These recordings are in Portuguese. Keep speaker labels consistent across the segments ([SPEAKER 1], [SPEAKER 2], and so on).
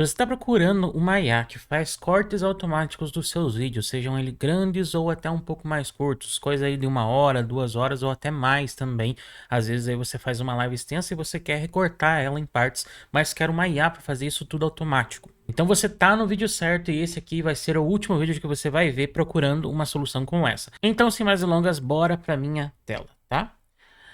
[SPEAKER 1] Você está procurando uma IA que faz cortes automáticos dos seus vídeos, sejam eles grandes ou até um pouco mais curtos, coisa aí de 1 hora, 2 horas ou até mais também. Às vezes aí você faz uma live extensa e você quer recortar ela em partes, mas quer uma IA para fazer isso tudo automático. Então você tá no vídeo certo e esse aqui vai ser o último vídeo que você vai ver procurando uma solução como essa. Então, sem mais delongas, bora para minha tela, tá?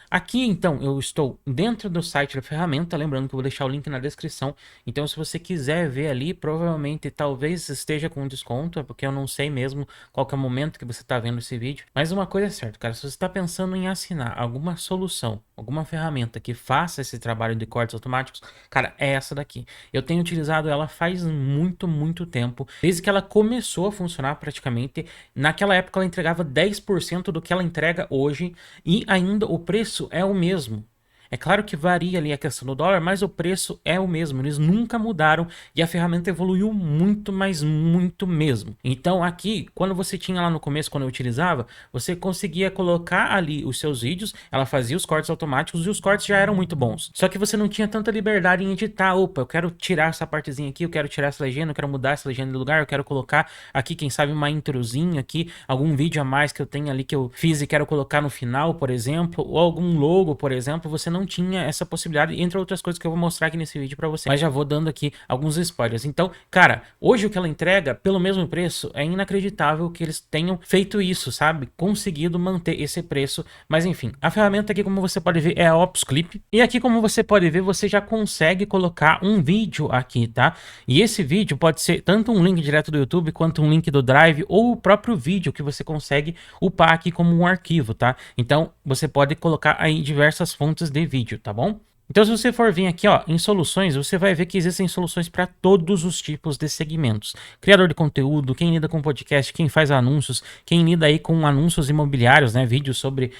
[SPEAKER 1] Aqui, então, eu estou dentro do site da ferramenta, lembrando que eu vou deixar o link na descrição. Então, se você quiser ver ali, provavelmente, talvez esteja com desconto, é porque eu não sei mesmo qual que é o momento que você está vendo esse vídeo. Mas uma coisa é certa, cara, se você está pensando em assinar alguma solução, alguma ferramenta que faça esse trabalho de cortes automáticos, cara, é essa daqui. Eu tenho utilizado ela faz muito tempo, desde que ela começou a funcionar praticamente. Naquela época ela entregava 10% do que ela entrega hoje e ainda o preço é o mesmo. É claro que varia ali a questão do dólar, mas o preço é o mesmo. Eles nunca mudaram e a ferramenta evoluiu muito, mas muito mesmo. Então aqui, quando você tinha lá no começo, quando eu utilizava, você conseguia colocar ali os seus vídeos, ela fazia os cortes automáticos e os cortes já eram muito bons. Só que você não tinha tanta liberdade em editar. Opa, eu quero tirar essa partezinha aqui, eu quero tirar essa legenda, eu quero mudar essa legenda de lugar, eu quero colocar aqui, quem sabe, uma introzinha aqui, algum vídeo a mais que eu tenho ali que eu fiz e quero colocar no final, por exemplo, ou algum logo, por exemplo, você não tinha essa possibilidade, entre outras coisas que eu vou mostrar aqui nesse vídeo pra você. Mas já vou dando aqui alguns spoilers. Então, cara, hoje o que ela entrega, pelo mesmo preço, é inacreditável que eles tenham feito isso, sabe? Conseguido manter esse preço. Mas enfim, a ferramenta aqui, como você pode ver, é a Opus Clip. E aqui, como você pode ver, você já consegue colocar um vídeo aqui, tá? E esse vídeo pode ser tanto um link direto do YouTube, quanto um link do Drive, ou o próprio vídeo que você consegue upar aqui como um arquivo, tá? Então, você pode colocar aí diversas fontes de vídeo, tá bom? Então, se você for vir aqui, ó, em soluções, você vai ver que existem soluções para todos os tipos de segmentos. Criador de conteúdo, quem lida com podcast, quem faz anúncios, quem lida aí com anúncios imobiliários, né, vídeos sobre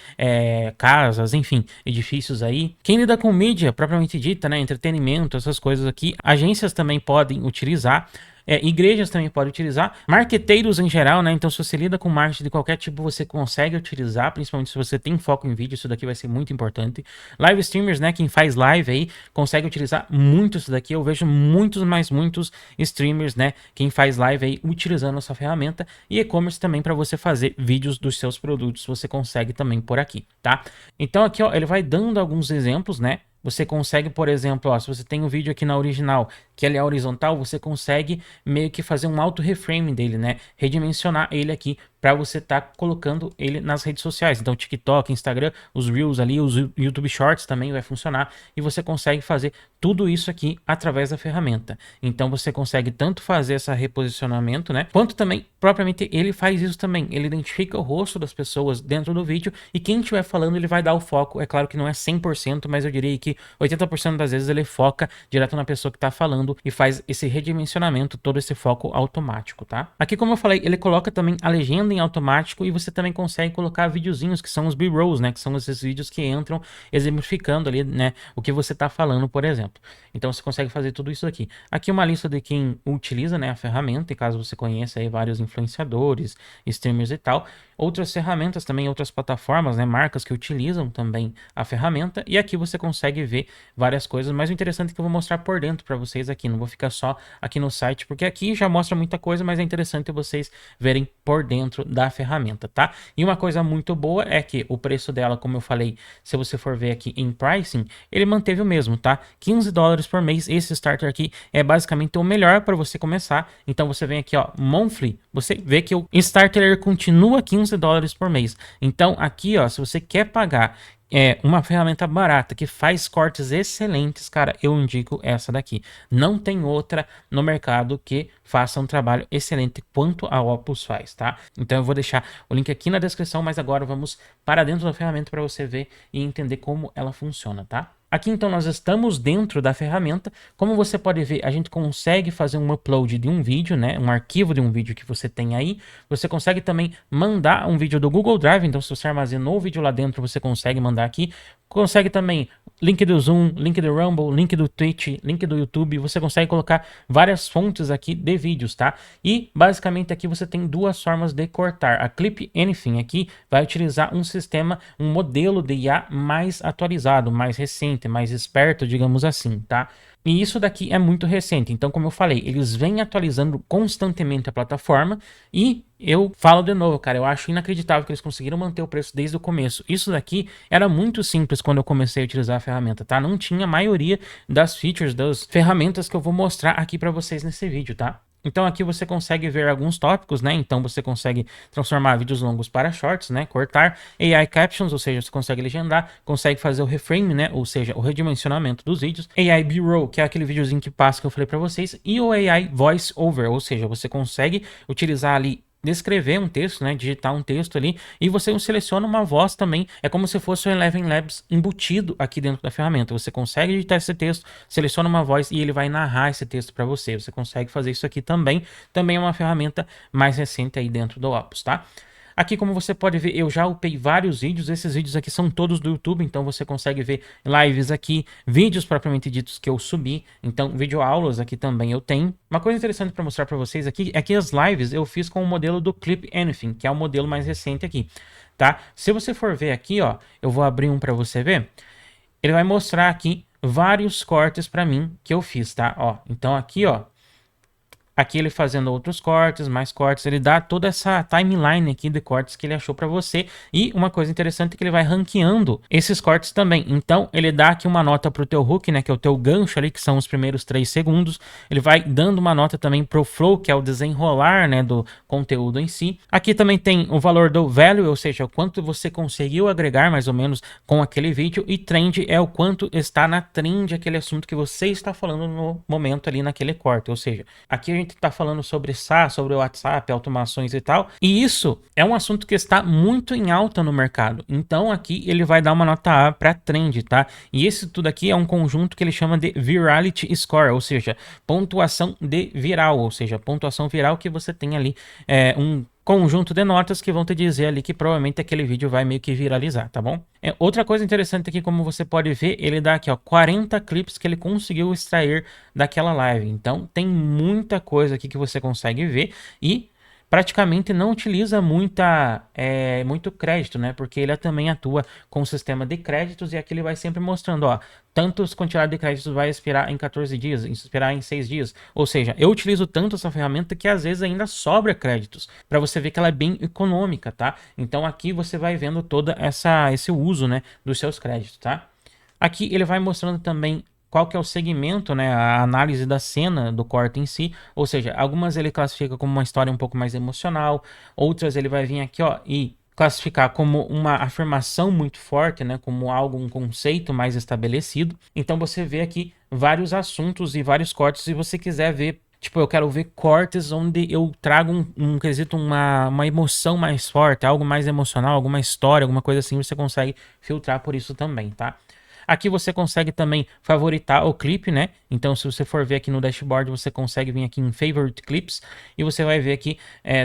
[SPEAKER 1] casas, enfim, edifícios aí. Quem lida com mídia, propriamente dita, né, entretenimento, essas coisas aqui. Agências também podem utilizar. Igrejas também podem utilizar, marqueteiros em geral, né? Então, se você lida com marketing de qualquer tipo, você consegue utilizar, principalmente se você tem foco em vídeo, isso daqui vai ser muito importante. Live streamers, né? Quem faz live aí, consegue utilizar muito isso daqui. Eu vejo muitos streamers, né? Quem faz live aí utilizando essa ferramenta. E e-commerce também para você fazer vídeos dos seus produtos, você consegue também por aqui, tá? Então, aqui, ó, ele vai dando alguns exemplos, né? Você consegue, por exemplo, ó, se você tem um vídeo aqui na original, que ele é horizontal, você consegue meio que fazer um auto reframe dele, né? Redimensionar ele aqui para você estar colocando ele nas redes sociais. Então, TikTok, Instagram, os Reels ali, os YouTube Shorts também vai funcionar e você consegue fazer tudo isso aqui através da ferramenta. Então, você consegue tanto fazer esse reposicionamento, né? Quanto também, propriamente, ele faz isso também. Ele identifica o rosto das pessoas dentro do vídeo e quem estiver falando, ele vai dar o foco. É claro que não é 100%, mas eu diria que 80% das vezes ele foca direto na pessoa que está falando e faz esse redimensionamento, todo esse foco automático, tá? Aqui, como eu falei, ele coloca também a legenda em automático e você também consegue colocar videozinhos, que são os B-rolls, né? Que são esses vídeos que entram exemplificando ali, né? O que você está falando, por exemplo. Então, você consegue fazer tudo isso aqui. Aqui uma lista de quem utiliza, né, a ferramenta, e caso você conheça aí vários influenciadores, streamers e tal. Outras ferramentas também, outras plataformas, né, marcas que utilizam também a ferramenta. E aqui você consegue ver várias coisas, mas o interessante é que eu vou mostrar por dentro para vocês aqui, não vou ficar só aqui no site, porque aqui já mostra muita coisa, mas é interessante vocês verem por dentro da ferramenta, tá? E uma coisa muito boa é que o preço dela, como eu falei, se você for ver aqui em pricing, ele manteve o mesmo, tá? $15 por mês, esse starter aqui é basicamente o melhor para você começar. Então você vem aqui, ó, monthly, você vê que o starter continua $15 por mês. Então aqui, ó, se você quer pagar uma ferramenta barata que faz cortes excelentes, cara, eu indico essa daqui. Não tem outra no mercado que faça um trabalho excelente quanto a Opus faz, tá? Então eu vou deixar o link aqui na descrição, mas agora vamos para dentro da ferramenta para você ver e entender como ela funciona, tá? Aqui então nós estamos dentro da ferramenta. Como você pode ver, a gente consegue fazer um upload de um vídeo, né? Um arquivo de um vídeo que você tem aí. Você consegue também mandar um vídeo do Google Drive. Então, se você armazenou o vídeo lá dentro, você consegue mandar aqui. Consegue também link do Zoom, link do Rumble, link do Twitch, link do YouTube. Você consegue colocar várias fontes aqui de vídeos, tá? E basicamente aqui você tem duas formas de cortar. A Clip Anything aqui vai utilizar um sistema, um modelo de IA mais atualizado, mais recente, mais esperto, digamos assim, tá? E isso daqui é muito recente, então como eu falei, eles vêm atualizando constantemente a plataforma e eu falo de novo, cara, eu acho inacreditável que eles conseguiram manter o preço desde o começo. Isso daqui era muito simples quando eu comecei a utilizar a ferramenta, tá? Não tinha a maioria das features, das ferramentas que eu vou mostrar aqui pra vocês nesse vídeo, tá? Então aqui você consegue ver alguns tópicos, né? Então você consegue transformar vídeos longos para shorts, né? Cortar AI Captions, ou seja, você consegue legendar, consegue fazer o reframe, né? Ou seja, o redimensionamento dos vídeos. AI B-roll, que é aquele videozinho que passa que eu falei para vocês, e o AI Voice Over, ou seja, você consegue utilizar ali descrever um texto, né, digitar um texto ali, e você seleciona uma voz também, é como se fosse o Eleven Labs embutido aqui dentro da ferramenta. Você consegue digitar esse texto, seleciona uma voz e ele vai narrar esse texto para você. Você consegue fazer isso aqui também é uma ferramenta mais recente aí dentro do Opus, tá? Aqui, como você pode ver, eu já upei vários vídeos. Esses vídeos aqui são todos do YouTube, então você consegue ver lives aqui, vídeos propriamente ditos que eu subi. Então, videoaulas aqui também eu tenho. Uma coisa interessante para mostrar para vocês aqui é que as lives eu fiz com o modelo do Clip Anything, que é o modelo mais recente aqui, tá? Se você for ver aqui, ó, eu vou abrir um para você ver. Ele vai mostrar aqui vários cortes para mim que eu fiz, tá? Ó, então aqui, ó. Aqui ele fazendo outros cortes, mais cortes, ele dá toda essa timeline aqui de cortes que ele achou para você. E uma coisa interessante é que ele vai ranqueando esses cortes também. Então ele dá aqui uma nota pro teu hook, né, que é o teu gancho ali, que são os primeiros 3 segundos. Ele vai dando uma nota também pro flow, que é o desenrolar, né, do conteúdo em si. Aqui também tem o valor do value, ou seja, o quanto você conseguiu agregar mais ou menos com aquele vídeo. E trend é o quanto está na trend aquele assunto que você está falando no momento ali naquele corte. Ou seja, aqui a gente tá falando sobre SaaS, sobre o WhatsApp, automações e tal. E isso é um assunto que está muito em alta no mercado. Então aqui ele vai dar uma nota A para trend, tá? E esse tudo aqui é um conjunto que ele chama de Virality Score, ou seja, pontuação de viral, ou seja, pontuação viral que você tem ali um conjunto de notas que vão te dizer ali que provavelmente aquele vídeo vai meio que viralizar, tá bom? Outra coisa interessante aqui, como você pode ver, ele dá aqui, ó, 40 clipes que ele conseguiu extrair daquela live. Então, tem muita coisa aqui que você consegue ver e praticamente não utiliza muito crédito, né? Porque ele também atua com o sistema de créditos e aqui ele vai sempre mostrando, ó, tantos quantidade de créditos vai expirar em 14 dias, expirar em 6 dias. Ou seja, eu utilizo tanto essa ferramenta que às vezes ainda sobra créditos, para você ver que ela é bem econômica, tá? Então aqui você vai vendo toda esse uso, né, dos seus créditos, tá? Aqui ele vai mostrando também qual que é o segmento, né, a análise da cena do corte em si, ou seja, algumas ele classifica como uma história um pouco mais emocional, outras ele vai vir aqui, ó, e classificar como uma afirmação muito forte, né, como algo, um conceito mais estabelecido. Então você vê aqui vários assuntos e vários cortes, se você quiser ver. Tipo, eu quero ver cortes onde eu trago um quesito, uma emoção mais forte, algo mais emocional, alguma história, alguma coisa assim, você consegue filtrar por isso também, tá? Aqui você consegue também favoritar o clipe, né? Então, se você for ver aqui no dashboard, você consegue vir aqui em Favorite Clips e você vai ver aqui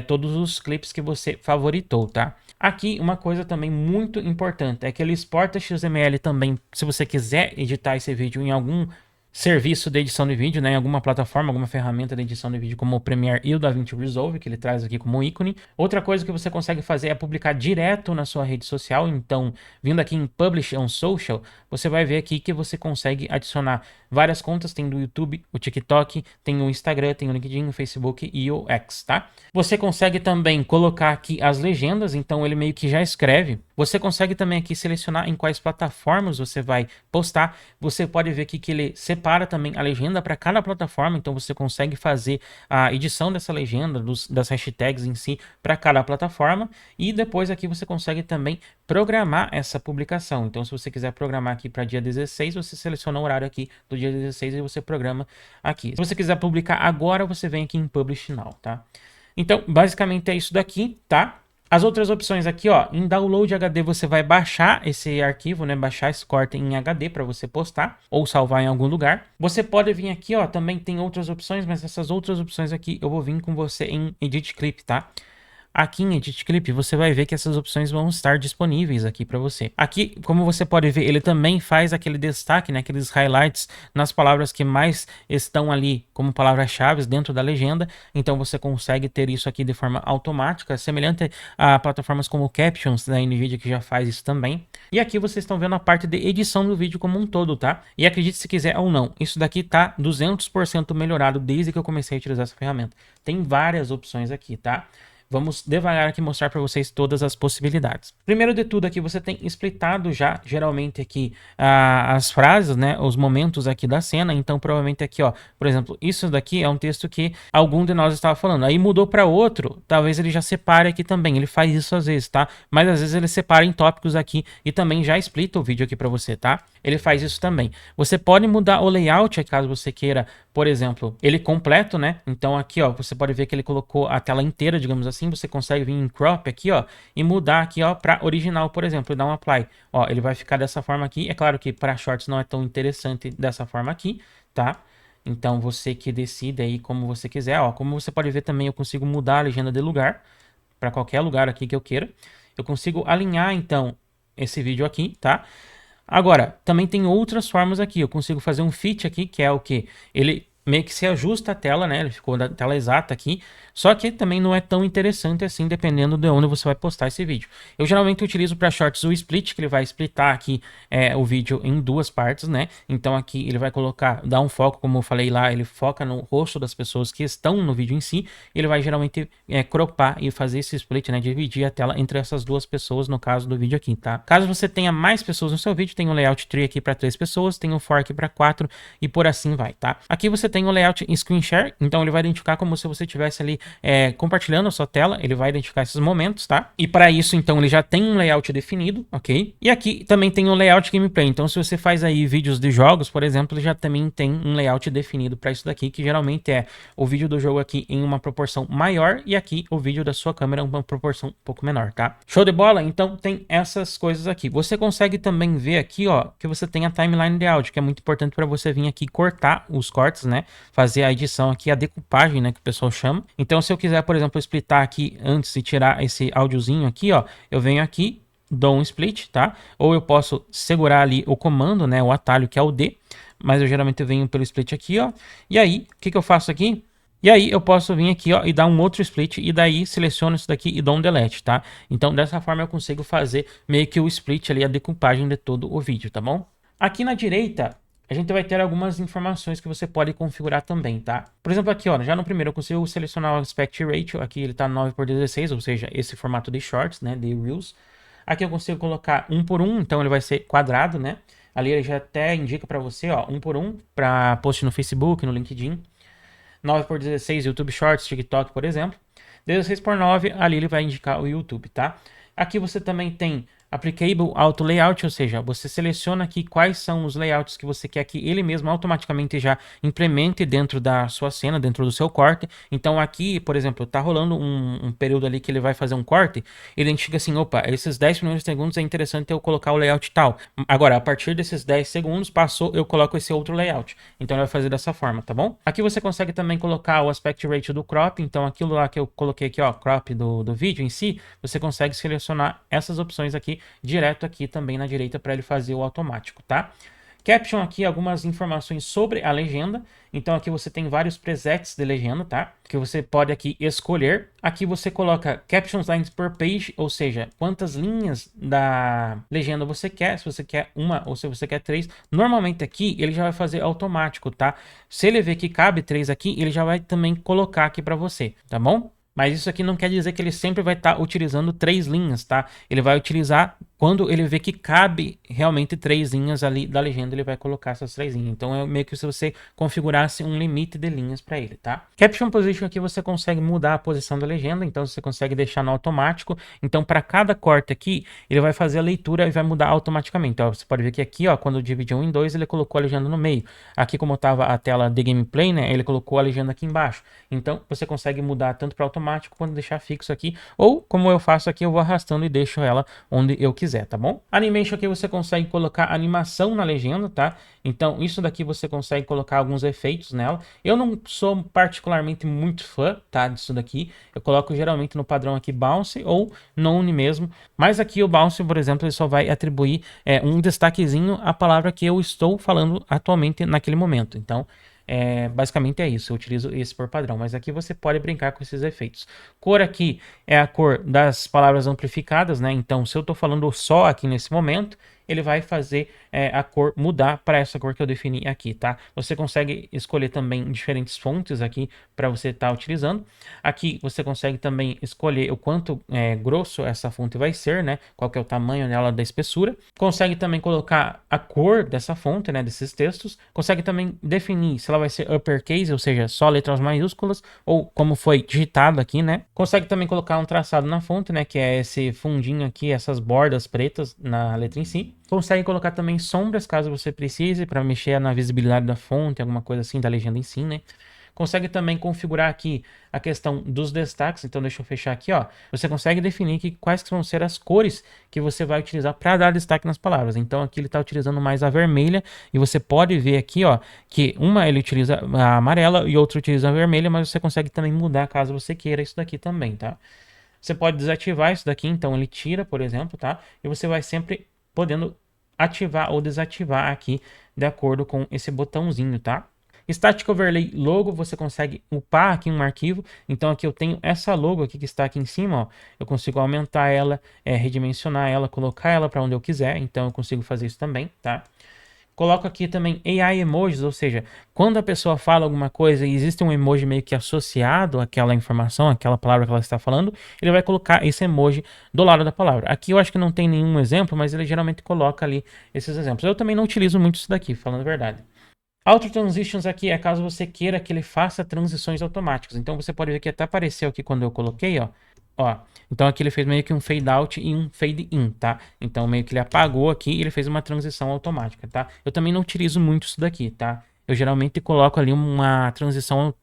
[SPEAKER 1] todos os clipes que você favoritou, tá? Aqui, uma coisa também muito importante é que ele exporta XML também, se você quiser editar esse vídeo em algum serviço de edição de vídeo, né, em alguma plataforma, alguma ferramenta de edição de vídeo como o Premiere e o DaVinci Resolve, que ele traz aqui como ícone. Outra coisa que você consegue fazer é publicar direto na sua rede social. Então, vindo aqui em Publish on Social, você vai ver aqui que você consegue adicionar várias contas, tem do YouTube, o TikTok, tem o Instagram, tem o LinkedIn, o Facebook e o X, tá? Você consegue também colocar aqui as legendas, então ele meio que já escreve. Você consegue também aqui selecionar em quais plataformas você vai postar. Você pode ver aqui que ele separa também a legenda para cada plataforma, então você consegue fazer a edição dessa legenda, das hashtags em si para cada plataforma. E depois aqui você consegue também programar essa publicação. Então, se você quiser programar aqui para dia 16, você seleciona o horário aqui do dia 16 e você programa aqui. Se você quiser publicar agora, você vem aqui em Publish Now, tá? Então, basicamente é isso daqui, tá? As outras opções aqui, ó, em Download HD você vai baixar esse arquivo, né, baixar esse corte em HD para você postar ou salvar em algum lugar. Você pode vir aqui, ó, também tem outras opções, mas essas outras opções aqui eu vou vir com você em Edit Clip, tá? aqui em Edit Clip, você vai ver que essas opções vão estar disponíveis aqui para você. Aqui, como você pode ver, ele também faz aquele destaque, né, aqueles highlights nas palavras que mais estão ali como palavras-chave dentro da legenda. Então você consegue ter isso aqui de forma automática, semelhante a plataformas como Captions da NVIDIA, que já faz isso também. E aqui vocês estão vendo a parte de edição do vídeo como um todo, tá? E acredite se quiser ou não, isso daqui tá 200% melhorado desde que eu comecei a utilizar essa ferramenta. Tem várias opções aqui, tá? Vamos devagar aqui mostrar para vocês todas as possibilidades. Primeiro de tudo aqui, você tem splitado já, geralmente aqui, as frases, né, os momentos aqui da cena. Então, provavelmente aqui, ó, por exemplo, isso daqui é um texto que algum de nós estava falando. Aí mudou para outro, talvez ele já separe aqui também. Ele faz isso às vezes, tá? Mas às vezes ele separa em tópicos aqui e também já splita o vídeo aqui para você, tá? Ele faz isso também. Você pode mudar o layout, caso você queira, por exemplo, ele completo, né? Então aqui, ó, você pode ver que ele colocou a tela inteira, digamos assim. Você consegue vir em crop aqui, ó, e mudar aqui, ó, para original, por exemplo, e dar um apply. Ó, ele vai ficar dessa forma aqui. É claro que para shorts não é tão interessante dessa forma aqui, tá? Então você que decide aí como você quiser, ó. Como você pode ver também, eu consigo mudar a legenda de lugar para qualquer lugar aqui que eu queira. Eu consigo alinhar então esse vídeo aqui, tá? Agora, também tem outras formas aqui. Eu consigo fazer um fit aqui, que é o que? Ele meio que se ajusta a tela, né? Ele ficou da tela exata aqui. Só que também não é tão interessante assim, dependendo de onde você vai postar esse vídeo. Eu geralmente utilizo para shorts o split, que ele vai splitar aqui o vídeo em duas partes, né? Então aqui ele vai colocar, dar um foco, como eu falei lá, ele foca no rosto das pessoas que estão no vídeo em si. Ele vai geralmente cropar e fazer esse split, né? Dividir a tela entre essas duas pessoas, no caso do vídeo aqui, tá? Caso você tenha mais pessoas no seu vídeo, tem o layout tree aqui para 3 pessoas, tem o fork para 4 e por assim vai, tá? Aqui você tem o layout screen share, então ele vai identificar como se você estivesse ali compartilhando a sua tela, ele vai identificar esses momentos, tá? E para isso, então, ele já tem um layout definido, ok? E aqui também tem o layout gameplay, então se você faz aí vídeos de jogos, por exemplo, ele já também tem um layout definido para isso daqui, que geralmente é o vídeo do jogo aqui em uma proporção maior e aqui o vídeo da sua câmera em uma proporção um pouco menor, tá? Show de bola? Então tem essas coisas aqui. Você consegue também ver aqui, ó, que você tem a timeline de áudio, que é muito importante para você vir aqui cortar os cortes, né? Fazer a edição aqui, a decupagem, né, que o pessoal chama. Então se eu quiser, por exemplo, splitar aqui antes de tirar esse áudiozinho aqui, ó, eu venho aqui, dou um split, tá? Ou eu posso segurar ali o comando, né, o atalho que é o D, mas eu geralmente venho pelo split aqui, ó. E aí, o que eu faço aqui? E aí eu posso vir aqui, ó, e dar um outro split e daí seleciono isso daqui e dou um delete, tá? Então dessa forma eu consigo fazer meio que o split ali, a decupagem de todo o vídeo, tá bom? Aqui na direita a gente vai ter algumas informações que você pode configurar também, tá? Por exemplo, aqui, ó, já no primeiro eu consigo selecionar o aspect ratio, aqui ele tá 9:16, ou seja, esse formato de shorts, né, de reels. Aqui eu consigo colocar 1 por 1, então ele vai ser quadrado, né? Ali ele já até indica para você, ó, 1 por 1 para post no Facebook, no LinkedIn. 9:16 YouTube Shorts, TikTok, por exemplo. 16:9, ali ele vai indicar o YouTube, tá? Aqui você também tem Applicable Auto Layout, ou seja, você seleciona aqui quais são os layouts que você quer que ele mesmo automaticamente já implemente dentro da sua cena, dentro do seu corte. Então aqui, por exemplo, tá rolando um período ali que ele vai fazer um corte, ele identifica assim, opa, esses 10 primeiros segundos é interessante eu colocar o layout tal. Agora, a partir desses 10 segundos, passou, eu coloco esse outro layout. Então ele vai fazer dessa forma, tá bom? Aqui você consegue também colocar o aspect ratio do crop, então aquilo lá que eu coloquei aqui, ó, crop do vídeo em si, você consegue selecionar essas opções aqui direto aqui também na direita para ele fazer o automático, tá? Caption aqui, algumas informações sobre a legenda. Então aqui você tem vários presets de legenda, tá? Que você pode aqui escolher. Aqui você coloca Captions Lines per Page, ou seja, quantas linhas da legenda você quer. Se você quer uma ou se você quer 3. Normalmente aqui ele já vai fazer automático, tá? Se ele ver que cabe 3 aqui, ele já vai também colocar aqui para você, tá bom? Mas isso aqui não quer dizer que ele sempre vai estar utilizando 3 linhas, tá? Ele vai utilizar quando ele vê que cabe realmente 3 linhas ali da legenda, ele vai colocar essas 3 linhas. Então é meio que se você configurasse um limite de linhas para ele, tá? Caption Position aqui você consegue mudar a posição da legenda, então você consegue deixar no automático. Então para cada corte aqui, ele vai fazer a leitura e vai mudar automaticamente. Ó, você pode ver que aqui, ó, quando dividiu em 2, ele colocou a legenda no meio. Aqui como estava a tela de gameplay, né, ele colocou a legenda aqui embaixo. Então você consegue mudar tanto para automático quanto deixar fixo aqui, ou como eu faço aqui, eu vou arrastando e deixo ela onde eu quiser. quiser, tá bom? Animation aqui você consegue colocar animação na legenda, tá? Então isso daqui você consegue colocar alguns efeitos nela. Eu não sou particularmente muito fã, tá, disso daqui. Eu coloco geralmente no padrão aqui Bounce ou None mesmo. Mas aqui o Bounce, por exemplo, ele só vai atribuir um destaquezinho à palavra que eu estou falando atualmente naquele momento. Então, basicamente é isso, eu utilizo esse por padrão, mas aqui você pode brincar com esses efeitos. Cor aqui é a cor das palavras amplificadas, né? Então, se eu estou falando só aqui nesse momento, ele vai fazer a cor mudar para essa cor que eu defini aqui, tá? Você consegue escolher também diferentes fontes aqui para você estar utilizando. Aqui você consegue também escolher o quanto grosso essa fonte vai ser, né? Qual que é o tamanho dela, da espessura. Consegue também colocar a cor dessa fonte, né? Desses textos. Consegue também definir se ela vai ser uppercase, ou seja, só letras maiúsculas, ou como foi digitado aqui, né? Consegue também colocar um traçado na fonte, né? Que é esse fundinho aqui, essas bordas pretas na letra em si. Consegue colocar também sombras, caso você precise, para mexer na visibilidade da fonte, alguma coisa assim, da legenda em si, né? Consegue também configurar aqui a questão dos destaques, então deixa eu fechar aqui, ó. Você consegue definir quais que vão ser as cores que você vai utilizar para dar destaque nas palavras. Então aqui ele está utilizando mais a vermelha e você pode ver aqui, ó, que uma ele utiliza a amarela e outra utiliza a vermelha, mas você consegue também mudar caso você queira isso daqui também, tá? Você pode desativar isso daqui, então ele tira, por exemplo, tá? E você vai sempre podendo ativar ou desativar aqui de acordo com esse botãozinho, tá? Static Overlay Logo, você consegue upar aqui um arquivo. Então aqui eu tenho essa logo aqui que está aqui em cima, ó. Eu consigo aumentar ela, redimensionar ela, colocar ela para onde eu quiser. Então eu consigo fazer isso também, tá? Coloco aqui também AI emojis, ou seja, quando a pessoa fala alguma coisa e existe um emoji meio que associado àquela informação, àquela palavra que ela está falando, ele vai colocar esse emoji do lado da palavra. Aqui eu acho que não tem nenhum exemplo, mas ele geralmente coloca ali esses exemplos. Eu também não utilizo muito isso daqui, falando a verdade. Auto Transitions aqui é caso você queira que ele faça transições automáticas. Então você pode ver que até apareceu aqui quando eu coloquei, ó. Ó, então aqui ele fez meio que um fade out e um fade in, tá? Então meio que ele apagou aqui e ele fez uma transição automática, tá? Eu também não utilizo muito isso daqui, tá? Eu geralmente coloco ali uma transição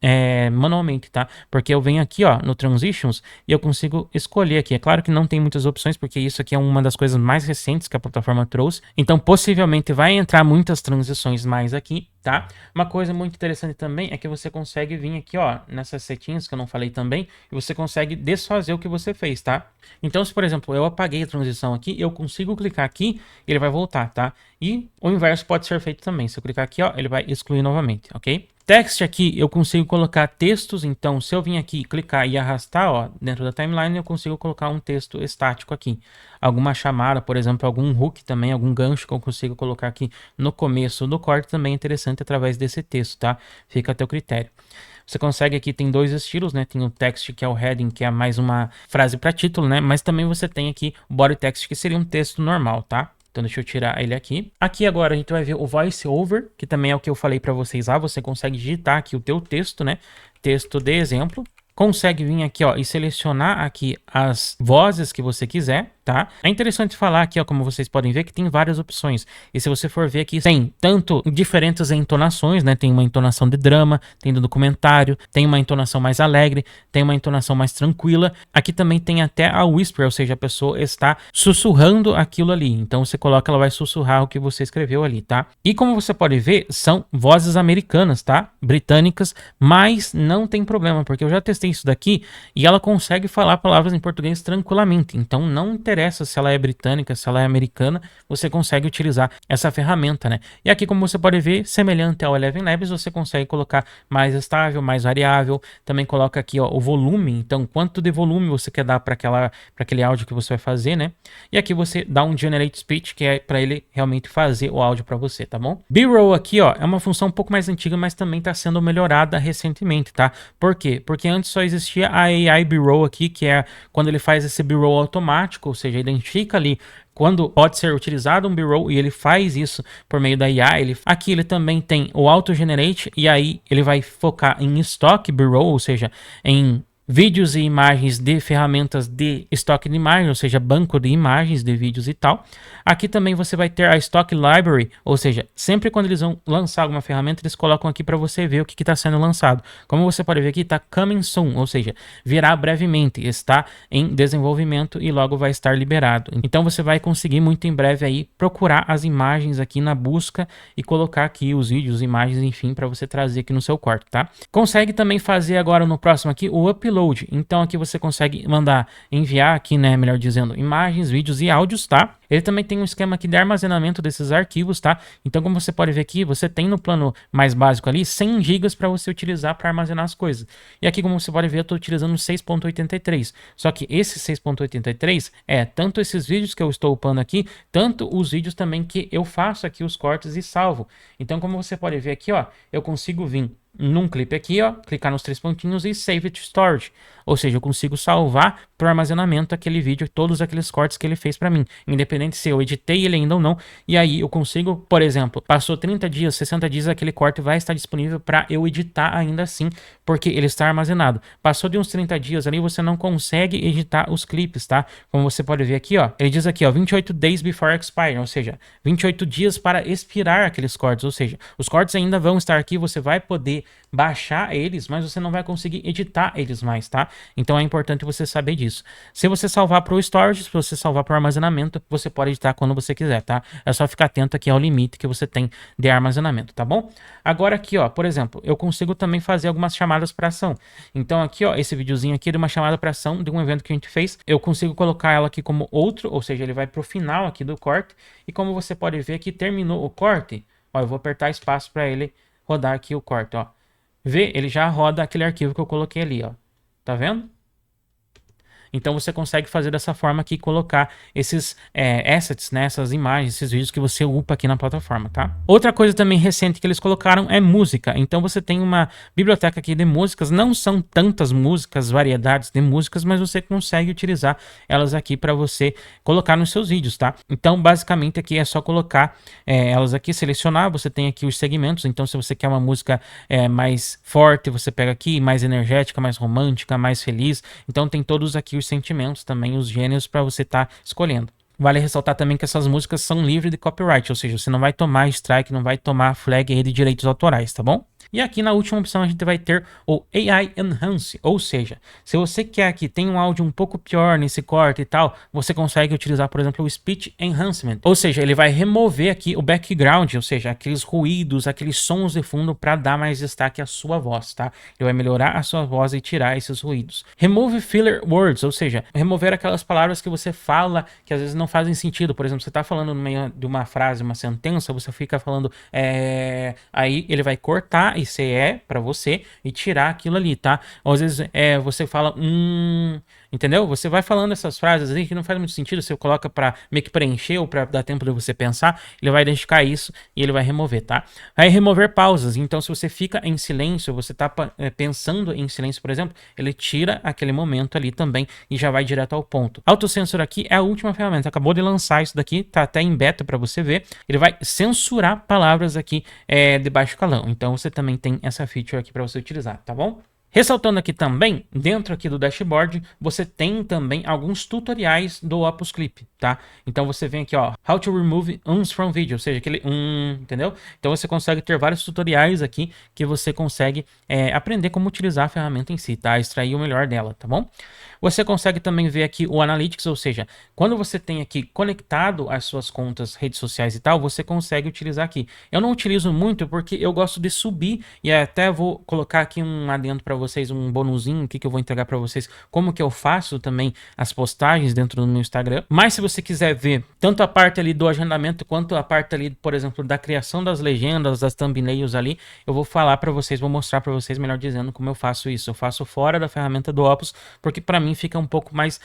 [SPEAKER 1] manualmente, tá? Porque eu venho aqui, ó, no Transitions e eu consigo escolher aqui. É claro que não tem muitas opções, porque isso aqui é uma das coisas mais recentes que a plataforma trouxe. Então, possivelmente vai entrar muitas transições mais aqui, tá? Uma coisa muito interessante também é que você consegue vir aqui, ó, nessas setinhas que eu não falei também, e você consegue desfazer o que você fez, tá? Então, se por exemplo, eu apaguei a transição aqui, eu consigo clicar aqui e ele vai voltar, tá? E o inverso pode ser feito também. Se eu clicar aqui, ó, ele vai excluir novamente, ok? Text aqui, eu consigo colocar textos, então se eu vir aqui clicar e arrastar, ó, dentro da timeline, eu consigo colocar um texto estático aqui. Alguma chamada, por exemplo, algum hook também, algum gancho que eu consigo colocar aqui no começo do corte também é interessante através desse texto, tá? Fica a teu critério. Você consegue aqui, tem dois estilos, né? Tem o text, que é o heading, que é mais uma frase para título, né? Mas também você tem aqui o body text, que seria um texto normal, tá? Então deixa eu tirar ele aqui. Aqui agora a gente vai ver o voice over, que também é o que eu falei para vocês lá. Você consegue digitar aqui o teu texto, né? Texto de exemplo. Consegue vir aqui, ó, e selecionar aqui as vozes que você quiser, tá? É interessante falar aqui, ó, como vocês podem ver, que tem várias opções. E se você for ver aqui, tem tanto diferentes entonações, né? Tem uma entonação de drama, tem do documentário, tem uma entonação mais alegre, tem uma entonação mais tranquila. Aqui também tem até a whisper, ou seja, a pessoa está sussurrando aquilo ali. Então você coloca, ela vai sussurrar o que você escreveu ali, tá? E como você pode ver, são vozes americanas, tá? Britânicas, mas não tem problema, porque eu já testei isso daqui e ela consegue falar palavras em português tranquilamente. Então não interessa se ela é britânica, se ela é americana, você consegue utilizar essa ferramenta, né? E aqui, como você pode ver, semelhante ao Eleven Labs, você consegue colocar mais estável, mais variável. Também coloca aqui, ó, o volume. Então, quanto de volume você quer dar para aquele áudio que você vai fazer, né? E aqui você dá um Generate Speech, que é para ele realmente fazer o áudio para você, tá bom? B-roll aqui, ó, é uma função um pouco mais antiga, mas também está sendo melhorada recentemente, tá? Por quê? Porque antes só existia a AI B-roll aqui, que é quando ele faz esse B-roll automático, ou seja, identifica ali quando pode ser utilizado um B-roll e ele faz isso por meio da IA. Aqui ele também tem o Auto Generate e aí ele vai focar em Stock B-roll, ou seja, em vídeos e imagens de ferramentas de estoque de imagens, ou seja, banco de imagens de vídeos e tal. Aqui também você vai ter a Stock Library, ou seja, sempre quando eles vão lançar alguma ferramenta, eles colocam aqui para você ver o que está sendo lançado. Como você pode ver aqui, está coming soon, ou seja, virá brevemente, está em desenvolvimento e logo vai estar liberado. Então você vai conseguir muito em breve aí procurar as imagens aqui na busca e colocar aqui os vídeos, imagens, enfim, para você trazer aqui no seu quarto, tá? Consegue também fazer agora no próximo aqui o upload. Então aqui você consegue mandar, enviar aqui, né, melhor dizendo, imagens, vídeos e áudios, tá? Ele também tem um esquema aqui de armazenamento desses arquivos, tá? Então como você pode ver aqui, você tem no plano mais básico ali 100 GB para você utilizar para armazenar as coisas. E aqui como você pode ver, eu estou utilizando 6.83. Só que esse 6.83 é tanto esses vídeos que eu estou upando aqui, tanto os vídeos também que eu faço aqui os cortes e salvo. Então como você pode ver aqui, ó, eu consigo vir num clipe aqui, ó, clicar nos 3 pontinhos e Save to Storage. Ou seja, eu consigo salvar para o armazenamento aquele vídeo, todos aqueles cortes que ele fez para mim, independente se eu editei ele ainda ou não. E aí eu consigo, por exemplo, passou 30 dias, 60 dias, aquele corte vai estar disponível para eu editar ainda assim, porque ele está armazenado. Passou de uns 30 dias ali, você não consegue editar os clipes, tá? Como você pode ver aqui, ó, ele diz aqui, ó, 28 days before expire, ou seja, 28 dias para expirar aqueles cortes, ou seja, os cortes ainda vão estar aqui, você vai poder baixar eles, mas você não vai conseguir editar eles mais, tá? Então é importante você saber disso. Se você salvar para o storage, se você salvar para o armazenamento, você pode editar quando você quiser, tá? É só ficar atento aqui ao limite que você tem de armazenamento, tá bom? Agora aqui, ó, por exemplo, eu consigo também fazer algumas chamadas para ação. Então aqui, ó, esse videozinho aqui é de uma chamada para ação de um evento que a gente fez. Eu consigo colocar ela aqui como outro, ou seja, ele vai pro final aqui do corte. E como você pode ver aqui, terminou o corte, ó, eu vou apertar espaço para ele rodar aqui o corte, ó. Vê, ele já roda aquele arquivo que eu coloquei ali, ó. Tá vendo? Então você consegue fazer dessa forma aqui, colocar esses assets, né, essas imagens, esses vídeos que você upa aqui na plataforma, tá? Outra coisa também recente que eles colocaram é música. Então você tem uma biblioteca aqui de músicas, não são tantas músicas, variedades de músicas, mas você consegue utilizar elas aqui para você colocar nos seus vídeos, tá? Então basicamente aqui é só colocar elas aqui, selecionar, você tem aqui os segmentos, então se você quer uma música mais forte, você pega aqui, mais energética, mais romântica, mais feliz, então tem todos aqui os sentimentos também, os gêneros para você estar escolhendo. Vale ressaltar também que essas músicas são livres de copyright, ou seja, você não vai tomar strike, não vai tomar flag aí de direitos autorais, tá bom? E aqui na última opção a gente vai ter o AI Enhance, ou seja, se você quer que tenha um áudio um pouco pior nesse corte e tal, você consegue utilizar, por exemplo, o Speech Enhancement, ou seja, ele vai remover aqui o background, ou seja, aqueles ruídos, aqueles sons de fundo para dar mais destaque à sua voz, tá? Ele vai melhorar a sua voz e tirar esses ruídos. Remove Filler Words, ou seja, remover aquelas palavras que você fala que às vezes não fazem sentido. Por exemplo, você está falando no meio de uma frase, uma sentença, você fica falando aí ele vai cortar esse para você e tirar aquilo ali, tá? Ou às vezes você fala entendeu? Você vai falando essas frases aí que não faz muito sentido, você coloca para meio que preencher ou para dar tempo de você pensar, ele vai identificar isso e ele vai remover, tá? Vai remover pausas, então se você fica em silêncio, você tá pensando em silêncio, por exemplo, ele tira aquele momento ali também e já vai direto ao ponto. Autocensor aqui é a última ferramenta, acabou de lançar isso daqui, tá até em beta para você ver, ele vai censurar palavras aqui de baixo calão, então você também tem essa feature aqui para você utilizar, tá bom? Ressaltando aqui também, dentro aqui do dashboard, você tem também alguns tutoriais do Opus Clip, tá? Então você vem aqui, ó, How to Remove Uns from Video, ou seja, aquele entendeu? Então você consegue ter vários tutoriais aqui que você consegue aprender como utilizar a ferramenta em si, tá? Extrair o melhor dela, tá bom? Você consegue também ver aqui o Analytics, ou seja, quando você tem aqui conectado as suas contas, redes sociais e tal, você consegue utilizar aqui. Eu não utilizo muito porque eu gosto de subir e até vou colocar aqui um adendo para vocês, um bonuzinho aqui que eu vou entregar para vocês, como que eu faço também as postagens dentro do meu Instagram. Mas se você quiser ver tanto a parte ali do agendamento quanto a parte ali, por exemplo, da criação das legendas, das thumbnails ali, eu vou falar para vocês, vou mostrar para vocês, melhor dizendo, como eu faço isso. Eu faço fora da ferramenta do Opus, porque para mim fica um pouco mais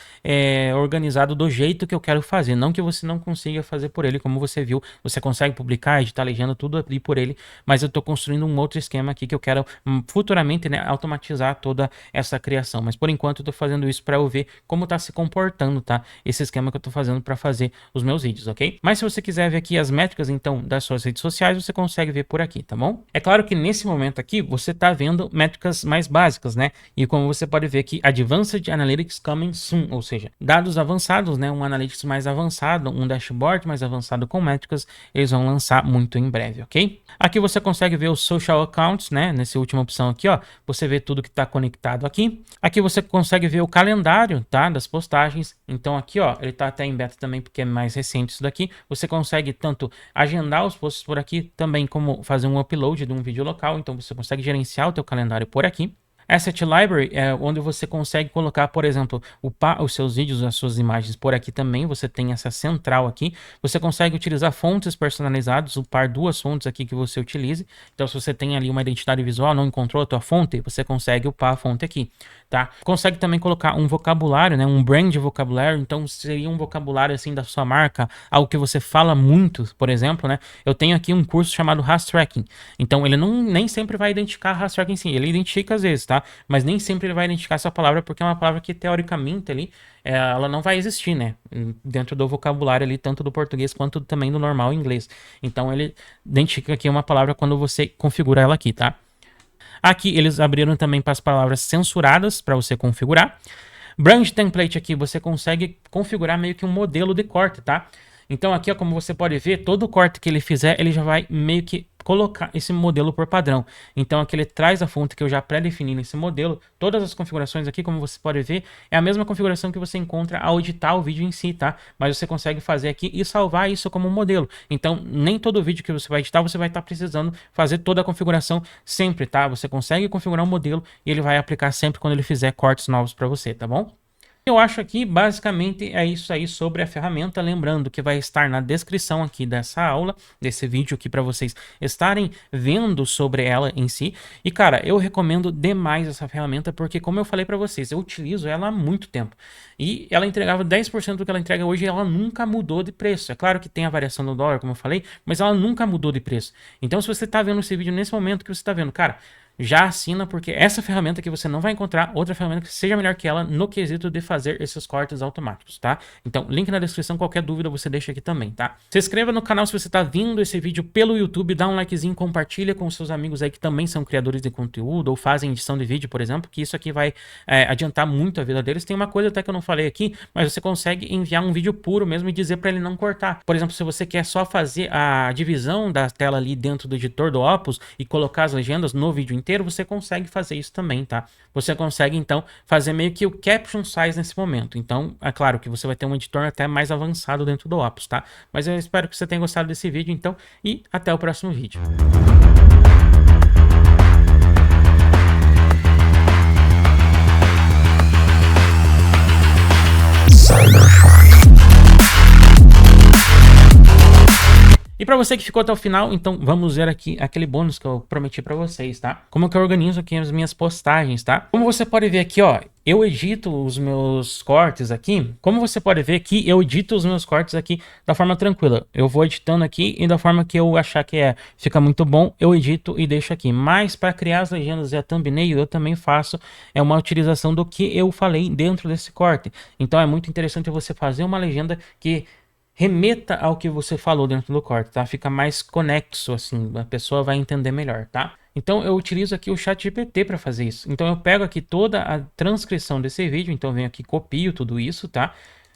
[SPEAKER 1] organizado do jeito que eu quero fazer. Não que você não consiga fazer por ele, como você viu, você consegue publicar, editar legenda, tudo ali por ele, mas eu tô construindo um outro esquema aqui que eu quero futuramente, né, automatizar automatizar toda essa criação. Mas por enquanto eu tô fazendo isso para eu ver como tá se comportando, tá? Esse esquema que eu tô fazendo para fazer os meus vídeos, ok? Mas se você quiser ver aqui as métricas, então, das suas redes sociais, você consegue ver por aqui, tá bom? É claro que nesse momento aqui, você tá vendo métricas mais básicas, né? E como você pode ver aqui, Advanced Analytics Coming Soon, ou seja, dados avançados, né? Um Analytics mais avançado, um dashboard mais avançado com métricas, eles vão lançar muito em breve, ok? Aqui você consegue ver os social accounts, né? Nessa última opção aqui, ó, você vê tudo que está conectado aqui. Aqui você consegue ver o calendário, tá? Das postagens. Então aqui, ó, ele tá até em beta também porque é mais recente isso daqui. Você consegue tanto agendar os posts por aqui, também como fazer um upload de um vídeo local. Então você consegue gerenciar o teu calendário por aqui. Asset Library é onde você consegue colocar, por exemplo, os seus vídeos, as suas imagens por aqui também. Você tem essa central aqui. Você consegue utilizar fontes personalizadas, upar duas fontes aqui que você utilize. Então, se você tem ali uma identidade visual, não encontrou a tua fonte, você consegue upar a fonte aqui, tá? Consegue também colocar um vocabulário, né? Um brand vocabulário. Então, seria um vocabulário assim da sua marca, algo que você fala muito, por exemplo, né? Eu tenho aqui um curso chamado Has Tracking. Então, ele nem sempre vai identificar Has Tracking em si. Ele identifica às vezes, tá? Mas nem sempre ele vai identificar essa palavra porque é uma palavra que teoricamente ali ela não vai existir, né? Dentro do vocabulário ali, tanto do português quanto também do normal inglês. Então ele identifica aqui uma palavra quando você configura ela aqui, tá? Aqui eles abriram também para as palavras censuradas para você configurar. Brand Template aqui você consegue configurar meio que um modelo de corte, tá? Então aqui, ó, como você pode ver, todo corte que ele fizer, ele já vai meio que colocar esse modelo por padrão. Então aqui ele traz a fonte que eu já pré-defini nesse modelo. Todas as configurações aqui, como você pode ver, é a mesma configuração que você encontra ao editar o vídeo em si, tá? Mas você consegue fazer aqui e salvar isso como modelo. Então nem todo vídeo que você vai editar, você vai estar precisando fazer toda a configuração sempre, tá? Você consegue configurar um modelo e ele vai aplicar sempre quando ele fizer cortes novos para você, tá bom? Eu acho aqui, basicamente, é isso aí sobre a ferramenta. Lembrando que vai estar na descrição aqui dessa aula, desse vídeo aqui, para vocês estarem vendo sobre ela em si. E, cara, eu recomendo demais essa ferramenta, porque, como eu falei para vocês, eu utilizo ela há muito tempo. E ela entregava 10% do que ela entrega hoje e ela nunca mudou de preço. É claro que tem a variação do dólar, como eu falei, mas ela nunca mudou de preço. Então, se você está vendo esse vídeo nesse momento que você está vendo, cara, já assina, porque essa ferramenta que você não vai encontrar outra ferramenta que seja melhor que ela no quesito de fazer esses cortes automáticos, tá? Então, link na descrição, qualquer dúvida você deixa aqui também, tá? Se inscreva no canal se você tá vindo esse vídeo pelo YouTube, dá um likezinho, compartilha com seus amigos aí que também são criadores de conteúdo ou fazem edição de vídeo, por exemplo, que isso aqui vai adiantar muito a vida deles. Tem uma coisa até que eu não falei aqui, mas você consegue enviar um vídeo puro mesmo e dizer para ele não cortar. Por exemplo, se você quer só fazer a divisão da tela ali dentro do editor do Opus e colocar as legendas no vídeo inteiro, você consegue fazer isso também, tá? Você consegue, então, fazer meio que o caption size nesse momento. Então, é claro que você vai ter um editor até mais avançado dentro do Opus, tá? Mas eu espero que você tenha gostado desse vídeo, então, e até o próximo vídeo. E para você que ficou até o final, então vamos ver aqui aquele bônus que eu prometi para vocês, tá? Como que eu organizo aqui as minhas postagens, tá? Como você pode ver aqui, ó, eu edito os meus cortes aqui. Como você pode ver aqui, eu edito os meus cortes aqui da forma tranquila. Eu vou editando aqui e da forma que eu achar que fica muito bom, eu edito e deixo aqui. Mas para criar as legendas e a thumbnail, eu também faço uma utilização do que eu falei dentro desse corte. Então é muito interessante você fazer uma legenda que remeta ao que você falou dentro do corte, tá? Fica mais conexo, assim, a pessoa vai entender melhor, tá? Então eu utilizo aqui o ChatGPT para fazer isso. Então eu pego aqui toda a transcrição desse vídeo, então eu venho aqui, copio tudo isso, tá?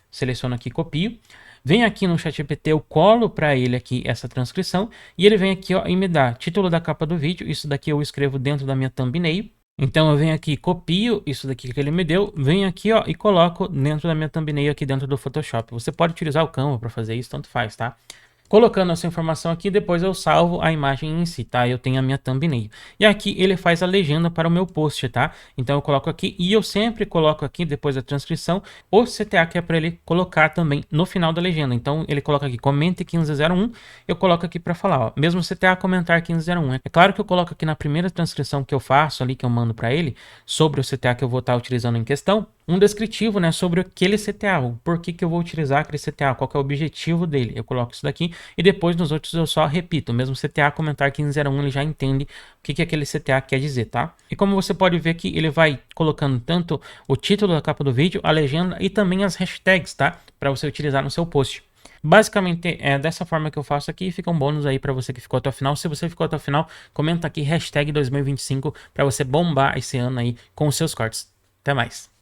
[SPEAKER 1] Seleciono aqui, copio. Venho aqui no ChatGPT, eu colo para ele aqui essa transcrição e ele vem aqui, ó, e me dá título da capa do vídeo. Isso daqui eu escrevo dentro da minha thumbnail. Então eu venho aqui, copio isso daqui que ele me deu, venho aqui, ó, e coloco dentro da minha thumbnail aqui dentro do Photoshop. Você pode utilizar o Canva para fazer isso, tanto faz, tá? Colocando essa informação aqui, depois eu salvo a imagem em si, tá? Eu tenho a minha thumbnail. E aqui ele faz a legenda para o meu post, tá? Então eu coloco aqui e eu sempre coloco aqui, depois da transcrição, o CTA que é para ele colocar também no final da legenda. Então ele coloca aqui, comente 1501, eu coloco aqui para falar, ó, mesmo CTA comentar 1501. É claro que eu coloco aqui na primeira transcrição que eu faço ali, que eu mando para ele, sobre o CTA que eu vou estar utilizando em questão, um descritivo, né, sobre aquele CTA, o porquê que eu vou utilizar aquele CTA, qual que é o objetivo dele. Eu coloco isso daqui e depois nos outros eu só repito. Mesmo CTA comentar 1501 ele já entende o que aquele CTA quer dizer, tá? E como você pode ver que ele vai colocando tanto o título da capa do vídeo, a legenda e também as hashtags, tá? Para você utilizar no seu post. Basicamente é dessa forma que eu faço aqui, fica um bônus aí para você que ficou até o final. Se você ficou até o final, comenta aqui hashtag 2025 para você bombar esse ano aí com os seus cortes. Até mais.